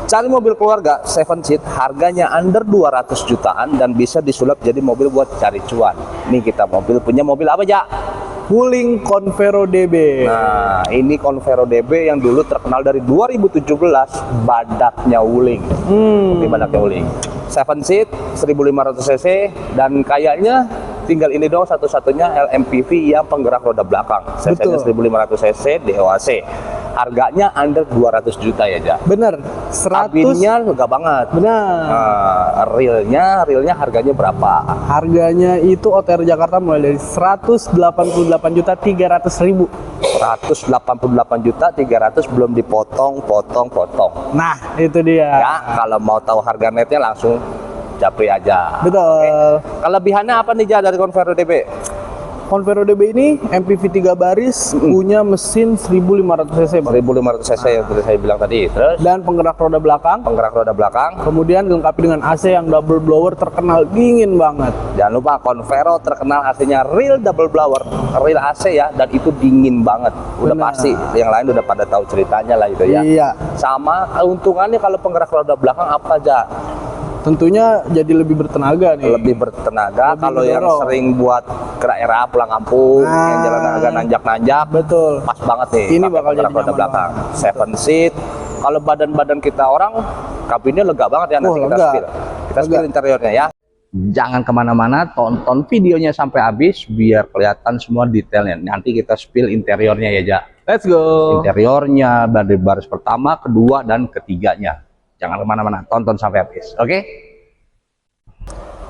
Cari mobil keluarga 7 seat harganya under 200 jutaan dan bisa disulap jadi mobil buat cari cuan. Nih kita punya mobil apa aja? Wuling Convero DB. Nah, ini Convero DB yang dulu terkenal dari 2017, badaknya Wuling. Ini badaknya Wuling. 7 seat, 1500 cc, dan kayaknya tinggal ini doang satu-satunya LMPV yang penggerak roda belakang. Cc-nya 1500 cc, DOAC. Harganya under 200 juta ya, Ja. Bener. 100. Kabinnya lega banget. Benar. Nah, realnya harganya berapa? Harganya itu OTR Jakarta mulai dari 188.300.000. 188.300 belum dipotong. Nah, itu dia. Ya, kalau mau tahu harga netnya langsung japri aja. Betul. Kelebihannya apa nih, Ja, dari Convero DB? Convero DB ini MPV 3 baris, punya mesin 1500 cc, Bang. 1500 cc yang tadi saya bilang tadi. Terus Dan penggerak roda belakang. Kemudian dilengkapi dengan AC yang double blower terkenal dingin banget. Jangan lupa Convero terkenal AC-nya real double blower, real AC ya, dan itu dingin banget. Udah Benar. pasti, yang lain udah pada tahu ceritanya lah itu ya. Iya. Sama keuntungannya kalau penggerak roda belakang apa aja? Tentunya jadi lebih bertenaga nih. Lebih bertenaga. Lebih Kalau yang mendorong. sering buat gerak era pulang kampung, Nah. yang jalan agak nanjak-nanjak, Betul. pas banget nih. Ini pakai bakal jadi penggerak roda nyaman belakang. banget. 7 seat. Kalau badan-badan kita orang, kabinnya lega banget ya. Nanti kita lega. spill. Kita spill interiornya ya. Jangan kemana-mana, tonton videonya sampai habis biar kelihatan semua detailnya. Nanti kita spill interiornya ya, Ja. Let's go. Interiornya dari baris pertama, kedua, dan ketiganya. Jangan kemana-mana, tonton sampai habis. Oke?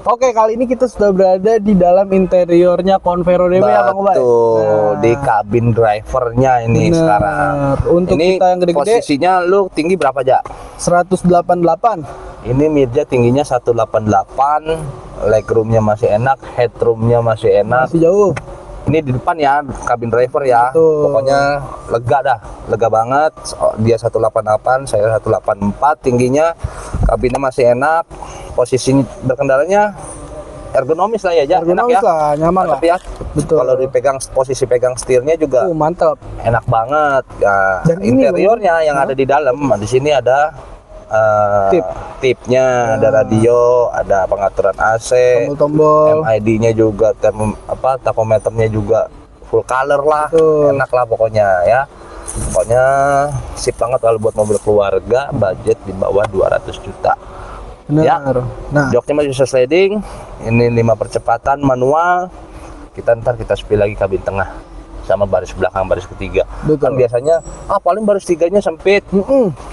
Oke, kali ini kita sudah berada di dalam interiornya Convero DB ya, Bang Ubay. Betul, di kabin drivernya ini Bener. sekarang. Untuk ini kita yang gede-gede, posisinya lu tinggi berapa, Ja? 188. Ini Mirja tingginya 188, legroomnya masih enak, headroomnya masih enak. Masih jauh. Ini di depan ya, kabin driver ya. Betul. Pokoknya lega dah, lega banget. Dia 188, saya 184 tingginya. Kabinnya masih enak. Posisi berkendaranya ergonomis lah ya, Ja. Ergonomis enak ya. lah, nyaman Mantap lah. ya. Betul. Kalau dipegang, posisi pegang setirnya juga Mantap. enak banget. Ya, Dan ini, interiornya yang ada di dalam, di sini ada Tip. tipnya, ada radio, ada pengaturan AC, Tombol-tombol. MID-nya juga, tachometernya juga full color lah. Betul. Enak lah pokoknya ya. Pokoknya sip banget kalau buat mobil keluarga, budget di bawah 200 juta. Benar. Ya. Nah, Joknya masih bisa sliding. Ini 5 percepatan manual. Ntar kita spill lagi kabin tengah sama baris belakang, baris ketiga. Betul. Kan biasanya paling baris tiganya sempit.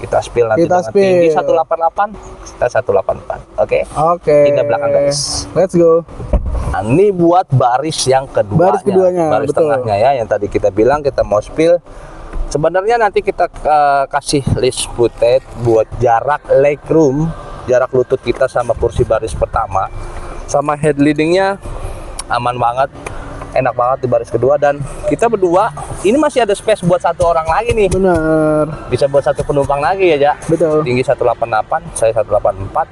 Kita spill nanti Kita dengan spill. tinggi 188, kita 184. Oke. Oke. Pindah belakang, guys. Let's go. Nah, ini buat baris yang keduanya. Baris keduanya, Baris betul. tengahnya ya, yang tadi kita bilang kita mau spill. Sebenarnya nanti kita kasih list footage buat jarak legroom, jarak lutut kita sama kursi baris pertama, sama head leadingnya aman banget, enak banget di baris kedua. Dan kita berdua ini masih ada space buat satu orang lagi nih, Benar. bisa buat satu penumpang lagi ya, Ja. Betul. Tinggi 188, saya 184.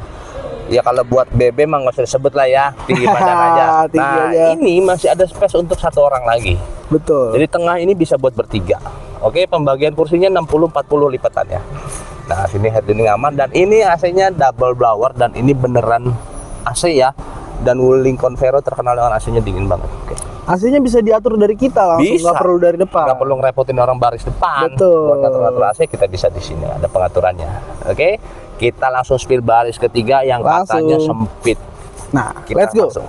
Ya kalau buat BB mah nggak usah disebut lah ya, tinggi badan aja. Tinggi Nah aja. ini masih ada space untuk satu orang lagi. Betul. Jadi tengah ini bisa buat bertiga. Oke, pembagian kursinya 60-40 lipatannya. Nah sini headlining aman, dan ini AC-nya double blower, dan ini beneran AC ya. Dan Wuling Convero terkenal dengan AC-nya dingin banget. Oke. AC-nya bisa diatur dari kita langsung, Bisa. nggak perlu dari depan. Nggak perlu ngerepotin orang baris depan. Betul. Buat ngatur AC kita bisa di sini, ada pengaturannya. Oke, kita langsung spill baris ketiga yang Langsung. katanya sempit. Nah, Kita let's go. masuk.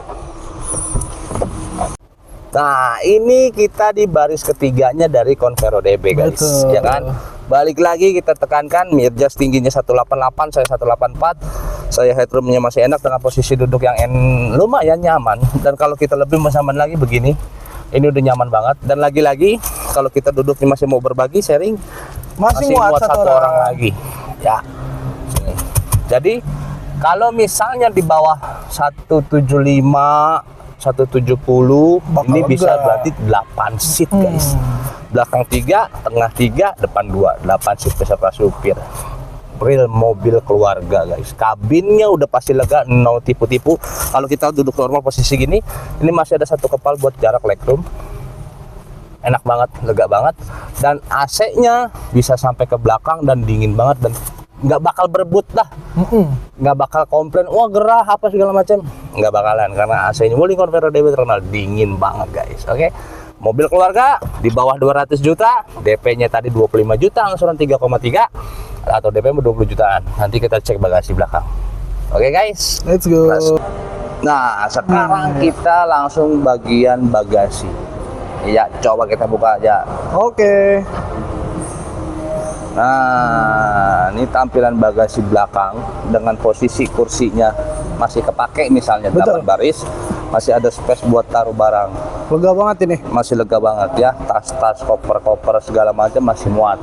Nah, ini kita di baris ketiganya dari Convero DB, guys. Betul. Ya kan? Balik lagi kita tekankan, Mirja tingginya 188, saya 184. Saya headroomnya masih enak dengan posisi duduk yang lumayan nyaman. Dan kalau kita lebih nyaman lagi begini, ini udah nyaman banget. Dan lagi-lagi kalau kita duduknya masih mau berbagi sharing, masih muat satu orang lagi. Ya. Sini. Jadi kalau misalnya di bawah 175, 170, ini lega. bisa berarti 8 seat, guys. Belakang 3, tengah 3, depan 2, 8 seat beserta supir. Real mobil keluarga, guys. Kabinnya udah pasti lega, no tipu-tipu. Kalau kita duduk normal posisi gini, ini masih ada satu kepal buat jarak legroom. Enak banget, lega banget. Dan AC-nya bisa sampai ke belakang dan dingin banget, dan nggak bakal berebut dah, nggak bakal komplain, wah gerah apa segala macam, nggak bakalan karena AC-nya Wuling Convero DB terkenal dingin banget guys. Oke, mobil keluarga di bawah 200 juta, DP-nya tadi 25 juta, angsuran 3,3 atau DP 20 jutaan. Nanti kita cek bagasi belakang. Oke guys, Let's go. nah sekarang kita langsung bagian bagasi. Iya, coba kita buka aja. Oke. Nah, ini tampilan bagasi belakang dengan posisi kursinya masih kepake misalnya Betul. 8 baris, masih ada space buat taruh barang. Lega banget ini. Masih lega banget ya, tas-tas, koper-koper segala macam masih muat.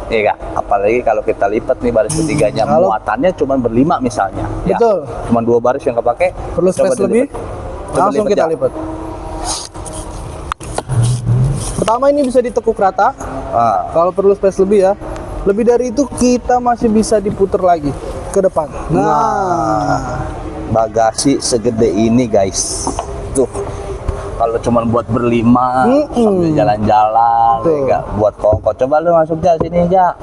Iya, Kak? Apalagi kalau kita lipat nih baris ketiganya, Kalau- muatannya cuma berlima misalnya. Ya, Betul. cuma 2 baris yang kepake. Perlu Coba space lebih? dilipat. Coba Langsung kita ya. lipat. Pertama ini bisa ditekuk rata. Ah, Kalau perlu space lebih ya. Lebih dari itu kita masih bisa diputer lagi ke depan. Nah, bagasi segede ini guys. Tuh. Kalau cuma buat berlima sambil jalan-jalan, Tuh. enggak buat kongko. Coba lu masuk aja sini aja.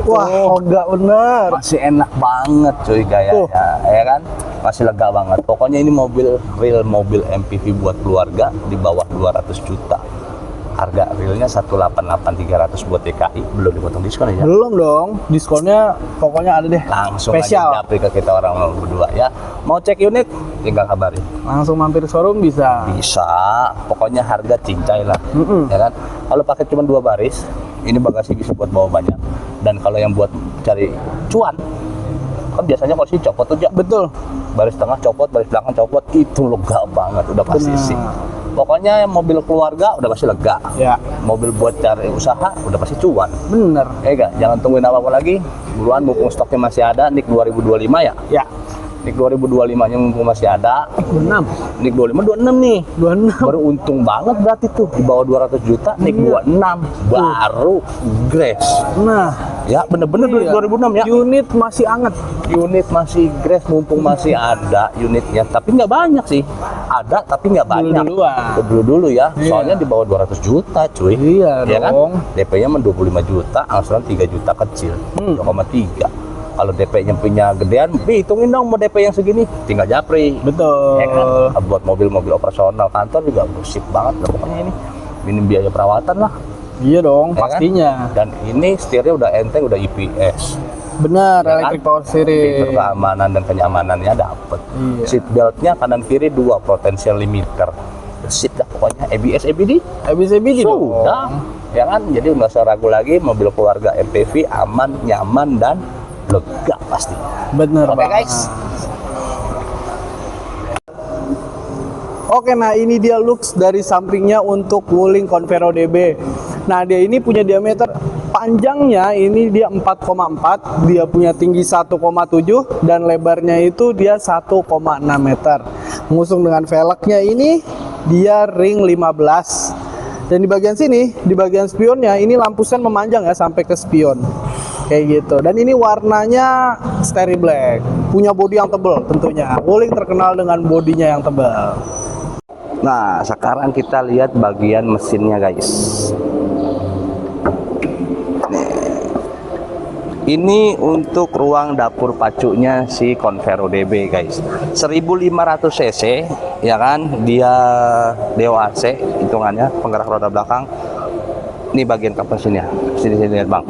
wah, enggak bener. Masih enak banget cuy gayanya, ya kan? Masih lega banget. Pokoknya ini mobil real, mobil MPV buat keluarga di bawah 200 juta. Harga realnya 188.300 buat DKI, belum dipotong diskon ya. Belum dong, diskonnya pokoknya ada deh. Langsung Spesial. aja japri ke kita orang berdua ya. Mau cek unit? Tinggal kabarin. Langsung mampir showroom bisa. Bisa, pokoknya harga cincai lah, ya kan? Kalau pakai cuma 2 baris, ini bagasi bisa buat bawa banyak. Dan kalau yang buat cari cuan, kan biasanya kalau sih copot tuh, Jak. Betul. Baris tengah copot, baris belakang copot, itu lega banget, udah pasti Benar. sih. Pokoknya mobil keluarga udah pasti lega. Ya, Mobil buat cari usaha udah pasti cuan. bener. Enggak, jangan tungguin apa-apa lagi. Buruan mumpung stoknya masih ada, NIK 2025 ya. Ya, NIK 2025-nya mumpung masih ada. 26. NIK 25 26 nih. 26. Baru untung banget berarti tuh di bawah 200 juta NIK 26 baru Grace. Nah, Ya bener-bener iya. 2006 ya. Unit masih anget. Unit masih Grace mumpung masih ada unitnya, tapi nggak banyak sih. Ada tapi nggak banyak. Dulu-duluan. Dulu ya. Iya. Soalnya di bawah 200 juta cuy. Iya Ya kan? dong. DP-nya 25 juta, angsuran 3 juta kecil. 2,3. Kalau DP-nya punya gedean, hitungin dong mau DP yang segini, tinggal japri. Betul. Ya kan? Buat mobil-mobil operasional kantor juga bersih banget lah pokoknya ini. Minim biaya perawatan lah. Iya dong, Ya kan? pastinya. Dan ini setirnya udah enteng, udah IPS. Benar, Ya kan? electric power Fitur steering. keamanan dan kenyamanannya dapet. Iya. Seat beltnya kanan kiri 2, potential limiter. Seat dah pokoknya, ABS ABD. ABCD dong. Sudah. Ya kan? Jadi nggak usah ragu lagi, mobil keluarga MPV aman, nyaman dan lega pasti. Bener Oke, banget. guys. Oke, nah ini dia looks dari sampingnya untuk Wuling Convero DB. Nah, dia ini punya diameter panjangnya ini dia 4,4, dia punya tinggi 1,7 dan lebarnya itu dia 1,6 meter. Mengusung dengan velgnya ini dia ring 15. Dan di bagian sini, di bagian spionnya ini lampu sen memanjang ya sampai ke spion. Kayak gitu. Dan ini warnanya Starry Black. Punya bodi yang tebal tentunya. Wuling terkenal dengan bodinya yang tebal. Nah, sekarang kita lihat bagian mesinnya, guys. Nih. Ini untuk ruang dapur pacunya si Convero DB, guys. 1500 cc, ya kan? Dia DOAC hitungannya, penggerak roda belakang. Ini bagian kap mesinnya. Sini lihat, Bang.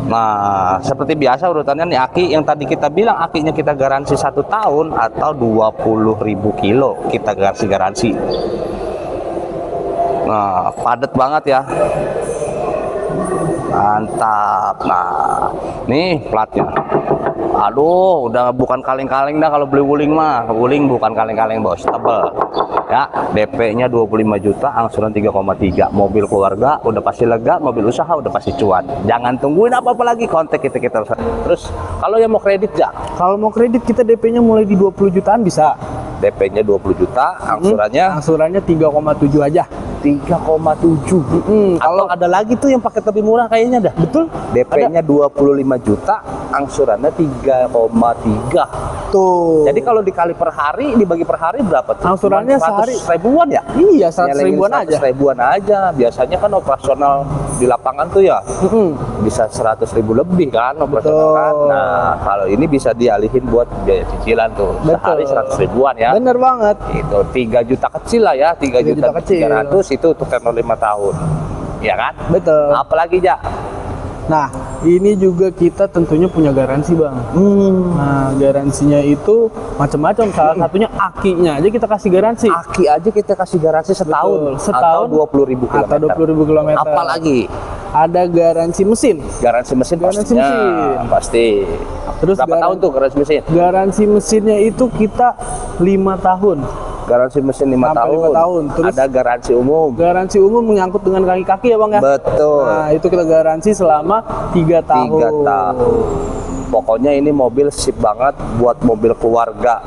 Nah, seperti biasa urutannya nih aki yang tadi kita bilang akinya kita garansi 1 tahun atau 20.000 kilo kita garansi. Nah, padat banget ya. Mantap. Nah, nih platnya. Aduh, udah bukan kaleng-kaleng dah kalau beli Wuling mah. Wuling bukan kaleng-kaleng, Bos, tebel. Ya, DP-nya 25 juta, angsuran 3,3. Mobil keluarga udah pasti lega, mobil usaha udah pasti cuan. Jangan tungguin apa-apa lagi, kontak kita. Terus kalau yang mau kredit, ya, Kalau mau kredit kita DP-nya mulai di 20 jutaan bisa. DP-nya 20 juta, angsurannya Angsurannya 3,7 aja. 3,7. Kalau ada lagi tuh yang paket lebih murah kayaknya dah. Betul. DP-nya 25 juta, angsurannya 3,3. Tuh. Jadi kalau dikali per hari, dibagi per hari berapa tuh? Angsurannya Cuma 100 sehari ribuan ya? Iya, 100 Nyelengin ribuan 100 aja. ribuan aja. Biasanya kan operasional di lapangan tuh ya bisa 100 ribu lebih kan operasional kan. Nah, kalau ini bisa dialihin buat biaya cicilan tuh. Sehari 100 ribuan ya. Bener banget. Itu 3 juta kecil lah ya, 3 juta kecil. 300 itu untuk tenor 5 tahun. Ya kan? Betul. Apalagi ja? Nah, ini juga kita tentunya punya garansi, Bang. Nah, garansinya itu macam-macam. Salah satunya akinya aja kita kasih garansi. Aki aja kita kasih garansi setahun, Betul, setahun atau 20.000 km. atau 20.000 km. Apalagi Ada garansi mesin. garansi mesin Garansi pastinya, mesin. pasti. Terus Berapa tahun tuh garansi mesin? Garansi mesinnya itu kita 5 tahun. Garansi mesin 5 Sampai tahun. 5 tahun. Terus ada garansi umum. Garansi umum menyangkut dengan kaki-kaki ya, Bang ya. Betul. Nah, itu kita garansi selama 3 tahun. 3 tahun. Pokoknya ini mobil sip banget buat mobil keluarga.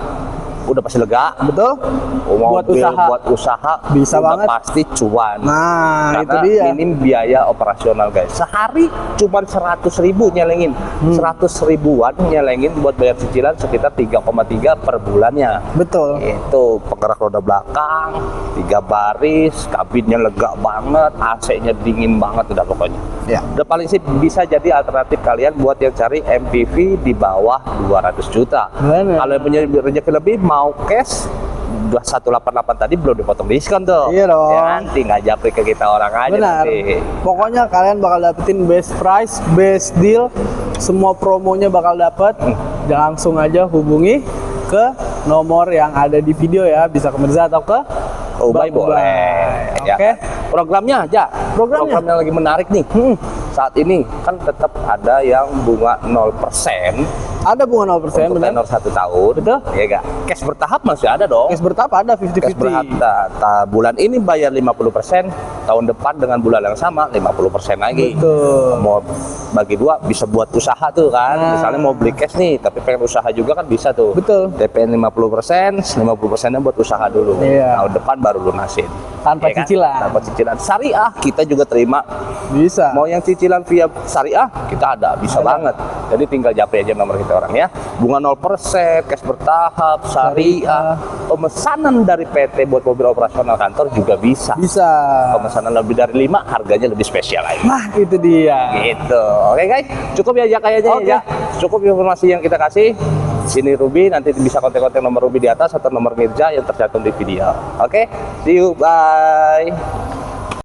Udah pasti lega. Betul? Mobil Buat usaha. Bisa udah banget. pasti cuan. Nah, Karena itu dia. minim biaya operasional guys. Sehari cuma 100 ribu nyelengin. 100 ribuan nyelengin buat bayar cicilan sekitar 3,3 per bulannya. Betul. Itu penggerak roda belakang, 3 baris, kabinnya lega banget, AC-nya dingin banget udah pokoknya. Ya. Udah paling sih bisa jadi alternatif kalian buat yang cari MPV di bawah 200 juta. Bener. Kalau yang punya rezeki lebih mau cash 188 tadi belum dipotong diskon tuh. Iya dong. Ya kan? Tinggal japri ke kita orang aja Benar. nanti. Pokoknya kalian bakal dapetin best price, best deal, semua promonya bakal dapet. Langsung aja hubungi ke nomor yang ada di video ya, bisa ke Mirza atau ke Ubay Bang boleh. Ubay. Ya Oke. kan? Programnya aja. Programnya lagi menarik nih. Saat ini kan tetap ada yang bunga 0%. Ada bunga 0%, Untuk benar? tenor 1 tahun. Betul. Iya enggak? Cash bertahap masih ada dong. Cash bertahap ada Cash 50-50. bertahap. Bulan ini bayar 50%, tahun depan dengan bulan yang sama 50% lagi. Betul. Mau bagi dua bisa buat usaha tuh kan. Nah. Misalnya mau beli cash nih, tapi pengen usaha juga kan bisa tuh. Betul. DP 50%, 50%-nya buat usaha dulu. Iya. Tahun depan baru lunasin. Tanpa Iya kan? cicilan. Tanpa cicilan. Syariah kita juga terima. Bisa. Mau yang cicilan via syariah kita ada, bisa banget. Jadi tinggal japri aja nomor kita orang ya. Bunga 0%, cash bertahap, syariah. Pemesanan dari PT buat mobil operasional kantor juga bisa. Bisa. Pemesanan lebih dari 5 harganya lebih spesial lagi. Nah, itu dia. Gitu. Oke guys, cukup ya kayaknya Oke. ya. Cukup informasi yang kita kasih. Sini Ruby, nanti bisa kontak-kontak nomor Ruby di atas atau nomor Mirza yang tercantum di video. Oke, see you, bye.